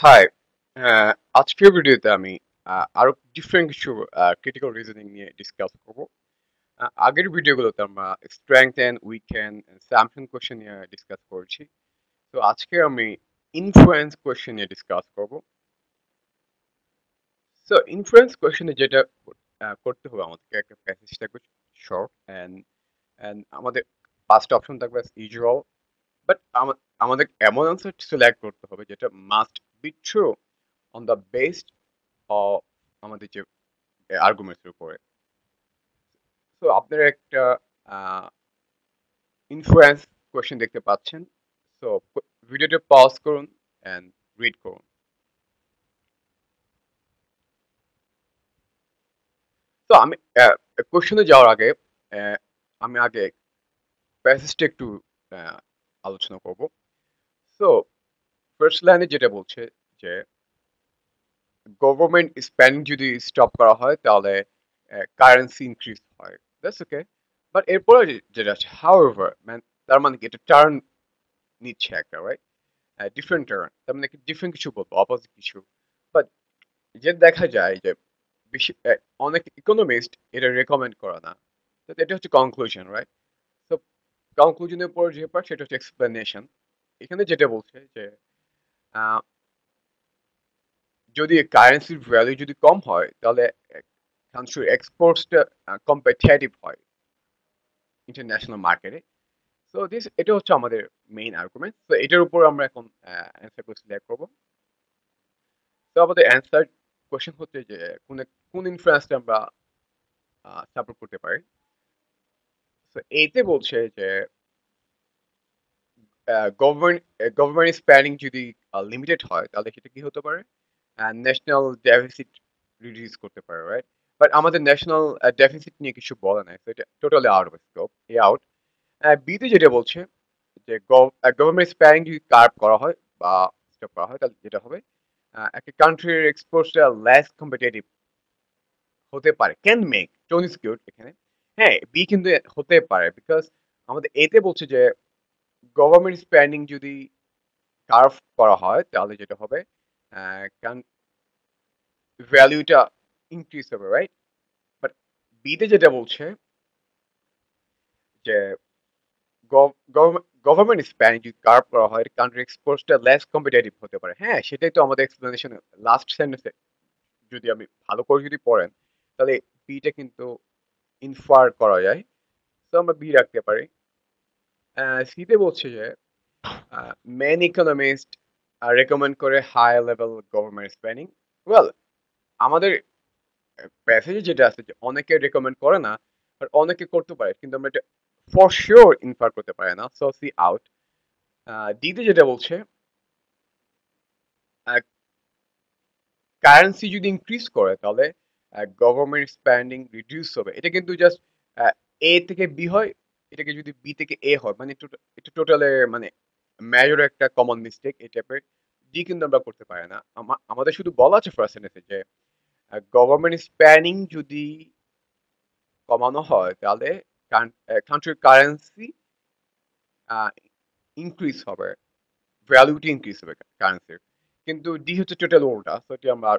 High আজকের ভিডিওতে আমি আরো ডিফারেন্ট কিছু ক্রিটিক্যাল রিজনিং নিয়ে ডিসকাস করব। আগের ভিডিওগুলোতে আমরা strength and weaken assumption question নিয়ে ডিসকাস করেছি। তো আজকে আমি ইনফ্লুয়েন্স কোশ্চেন নিয়ে ডিসকাস করব। সো ইনফ্লুয়েন্স কোশ্চেনে যেটা করতে হবে, আমাদেরকে একটা প্যাসেজ থাকবে শর্ট এন্ড আমাদের পাঁচটা অপশন থাকবে ইউজুয়াল, বাট আমাদের এমন আনসার সিলেক্ট করতে হবে যেটা must be true on the based of আমাদের যে আর্গুমেন্টসের উপরে। সো আপনারা একটা ইনফ্লুয়েন্স কোয়েশ্চেন দেখতে পাচ্ছেন। সো ভিডিওটা পজ করুন এন্ড রিড করুন। তো আমি কোয়েশ্চেনে যাওয়ার আগে আহ, আমি আগে প্যাসেজটা একটু আহ, আলোচনা করব। সো ফার্স্ট লাইনে যেটা বলছে যে গভর্নমেন্ট স্পেন্ডিং যদি স্টপ করা হয় তাহলে কারেন্সি ইনক্রিজ হয়। দ্যাটস ওকে, বাট এরপরে যেটা আছে হাউএভার, তার মানে কি এটা টার্ন নিচ্ছে একটা, রাইট? ডিফারেন্ট টার্ন, তার মানে ডিফারেন্ট কিছু বলবো, অপোজিট কিছু। বাট যে দেখা যায় যে বেশি অনেক ইকোনমিস্ট এটা রেকমেন্ড করে না। তো এটা হচ্ছে কনক্লুশন, রাইট? তো কনক্লুশনের পর যে পার্ট সেটা হচ্ছে এক্সপ্লেনেশন। এখানে যেটা বলছে যে আহ, যদি কারেন্সির ভ্যালু যদি কম হয় তাহলে কান্ট্রির এক্সপোর্টসটা কম্পিটিটিভ হয় ইন্টারন্যাশনাল মার্কেটে। সো এটা হচ্ছে আমাদের মেইন আর্গুমেন্ট। তো এটার উপর আমরা এখন অ্যান্সার করে সিলেক্ট করবো। তো আমাদের অ্যান্সার কোশ্চেন হচ্ছে যে কোন কোন ইনফ্লুয়েন্সটা আমরা সাপোর্ট করতে পারি। তো এইতে বলছে যে গভর্নমেন্ট গভর্নমেন্ট স্পেন্ডিং যদি লিমিটেড হয় তাহলে সেটা কি হতে পারে? ন্যাশনাল ডেফিসিট রিডিউস করতে পারে, রাইট? বাট আমাদের ন্যাশনাল ডেফিসিট নিয়ে কিছু বলে নাই, তো এটা totally out of scope, A out. বিতে যেটা বলছে যে গভর্নমেন্ট স্পেন্ডিং যদি কার্ভ করা হয় বা স্টপ করা হয় তাহলে যেটা হবে একটা কান্ট্রির এক্সপোর্টটা লেস কম্পিটিটিভ হতে পারে, can make tone is good এখানে। হ্যাঁ, বি কিন্তু হতে পারে, বিকজ আমাদের এতে বলছে যে গভর্নমেন্ট স্পেন্ডিং যদি কার্ভ করা হয় তাহলে যেটা হবে ভ্যালুটা ইনক্রিজ হবে, রাইট? বাট বিতে যেটা বলছে যে গভর্নমেন্ট স্পেন্ডিং যদি কার্ভ করা হয় কান্ট্রি এক্সপোর্টটা লেস কম্পিটিটিভ হতে পারে। হ্যাঁ, সেটাই তো আমাদের এক্সপ্লেনেশন লাস্ট সেন্টেন্সে যদি আমি ভালো করে যদি পড়েন তাহলে বিটা কিন্তু ইনফার করা যায়। তো আমরা বি রাখতে পারি। সিতে বলছে যে মেন ইকোনমিস্ট রেকমেন্ড করে high level government spending. Well, আমাদের প্যাসেজে যেটা আছে যে অনেকে রেকমেন্ড করে না, আর অনেকে করতে পারে, কিন্তু আমরা এটা ফর শিওর ইনফার করতে পারি না। So C out. ডিতে যেটা বলছে কারেন্সি যদি ইনক্রিজ করে তাহলে গভর্নমেন্ট স্পেন্ডিং রিডিউস হবে। এটা কিন্তু জাস্ট এ থেকে বি হয়, এটাকে যদি বি থেকে এ হয়, মানে এটা টোটালে মানে মেজর একটা কমন মিস্টেক এই টাইপের। ডি কিন্তু আমরা করতে পারি না। আমাদের শুধু বলা আছে ফার্স্ট সেন্টেন্সে যে গভর্নমেন্ট স্পেন্ডিং যদি কমানো হয় তাহলে কান্ট্রির কারেন্সি ইনক্রিজ হবে, ভ্যালুটি ইনক্রিজ হবে কারেন্সির। কিন্তু ডি হচ্ছে টোটাল উল্টা, তো এটি আমরা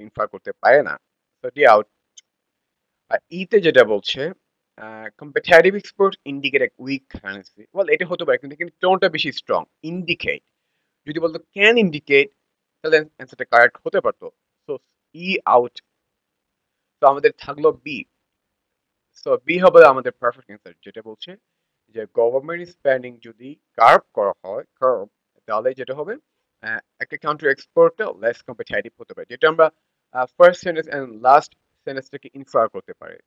ইনফার করতে পারি না। তো এটি আউট। আর ইতে যেটা বলছে competitive exports indicate a weak currency. Well, এটা হতে পারে, কিন্তু এখানে টোনটা বেশি স্ট্রং। ইন্ডিকেট যদি বলতো ক্যান ইন্ডিকেট তাহলে অ্যান্সারটা কারেক্ট হতে পারতো। সো ই আউট। তো আমাদের থাকলো বি। সো বি হবে আমাদের পারফেক্ট অ্যান্সার, যেটা বলছে যে গভর্নমেন্ট স্পেন্ডিং যদি কার্ভ করা হয় কার্ভ, তাহলে যেটা হবে একটা কান্ট্রি এক্সপোর্টটা লেস কম্পিটিটিভ হতে পারে, যেটা আমরা first sentence and last sentence থেকে ইনফার করতে পারি।